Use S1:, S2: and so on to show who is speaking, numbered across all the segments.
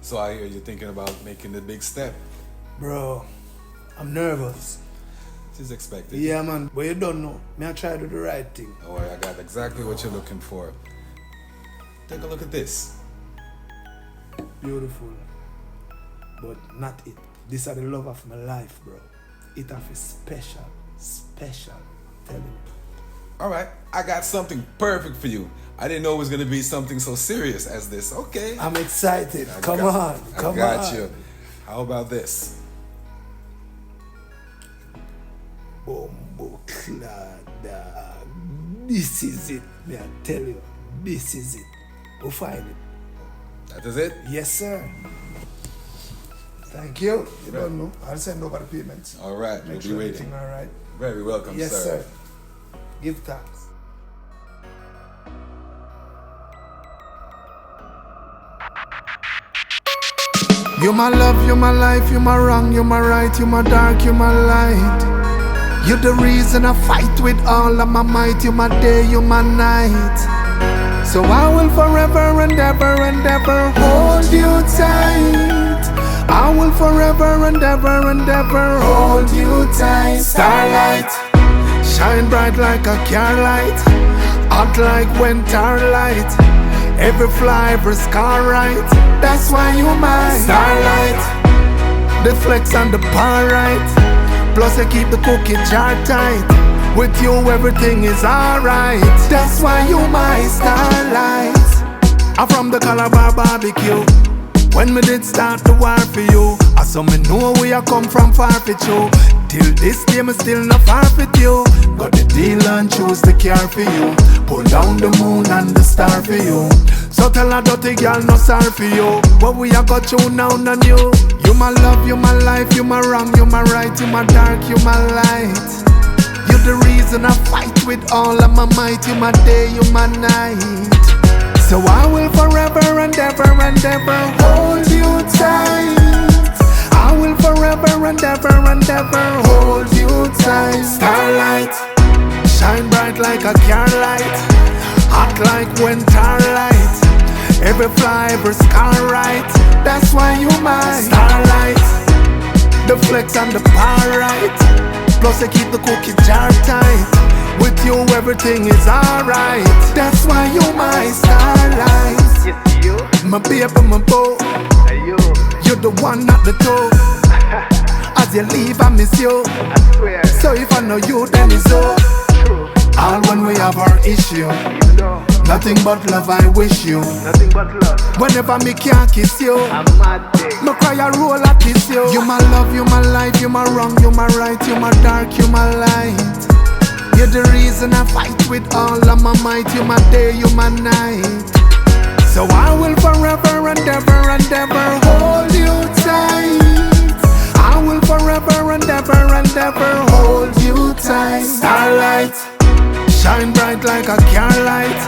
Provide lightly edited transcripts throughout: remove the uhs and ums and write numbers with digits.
S1: So I hear you're thinking about making the big step.
S2: Bro, I'm nervous.
S1: This is expected.
S2: Yeah, man, but you don't know. Me I try to do the right thing.
S1: Oh, I got exactly what you're looking for. Take a look at this.
S2: Beautiful. But not it. These are the love of my life, bro. It have a special, I'm telling you.
S1: All right, I got something perfect for you. I didn't know it was going to be something so serious as this. Okay.
S2: I'm excited. Come
S1: I
S2: on.
S1: got you. How about this?
S2: Bombo clad. This is it. Me I tell you. This is it. We'll find it.
S1: That is it?
S2: Yes, sir. Thank you. You don't know. I'll send over the payments.
S1: All right,
S2: Make
S1: we'll
S2: sure
S1: be waiting.
S2: everything all right.
S1: Very welcome,
S2: Yes,
S1: sir.
S2: sir. Give thanks. You my love, you my life, you my wrong, you my right, you my dark, you my light. You the reason I fight with all of my might, you my day, you my night. So I will forever and ever hold you tight. I will forever and ever hold you tight. Starlight, shine bright like a car light, hot like winter light. Every fly, every scar right. That's why you mine. Starlight, the flex and the power right. Plus I keep the cookie jar tight. With you everything is alright. That's why you my starlight. I'm from the Calabar barbecue. When me did start the war for you, I saw me know where you come from far for you. Till this day me still not far with you. Got the deal and choose the care for you. Pull down the moon and the star for you. So tell a dirty girl no sorry for you. But we a got you now on you. You my love, you my life, you my wrong, you my right, you my dark, you my light. You the reason I fight with all of my might. You my day, you my night. So I will forever and ever hold you tight. I will forever and ever hold you tight. Starlight, shine bright like a car light, hot like winter light. Every fly, every scar right. That's why you my starlight. The flex and the power right. Plus I keep the cookie jar tight. With you everything is alright. That's why you my starlight.
S3: Yes, you.
S2: My baby, my beau.
S3: Hey, you.
S2: You're the one at the toe. As you leave I miss you.
S3: I swear.
S2: So if I know you then it's so
S3: True.
S2: all when we have our issue.
S3: You know.
S2: Nothing but love I wish you.
S3: Nothing but love.
S2: Whenever me can't kiss you,
S3: I'm mad thing.
S2: me cry a roll at this you. You my love, you my life, you my wrong, you my right, you my dark, you my light. You're the reason I fight with all of my might. You my day, you my night. So I will forever and ever hold you tight. I will forever and ever hold you tight. Starlight, shine bright like a car light,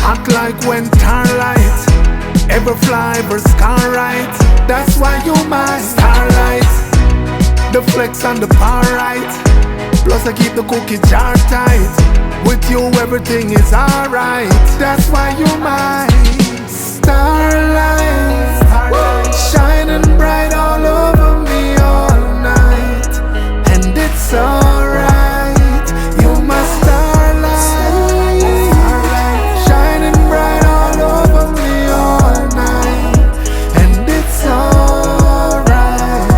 S2: hot like winter light. Every fly, every scar right. That's why you my starlight. The flex and the power right. Plus I keep the cookie jar tight. With you everything is alright. That's why you my starlight. Shining bright all over me all night. And it's alright. You my starlight. Shining bright all over me all night. And it's alright.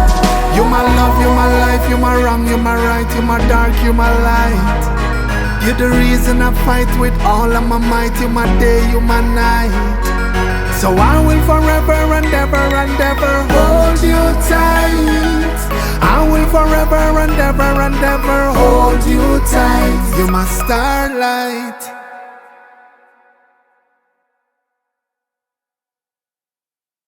S2: You my love, you my life, you my wrong, you my right, you my dark, you my light. You're the reason I fight with all of my might. You my day, you my night. So I will forever and ever hold you tight. I will forever and ever hold you tight. You're my starlight.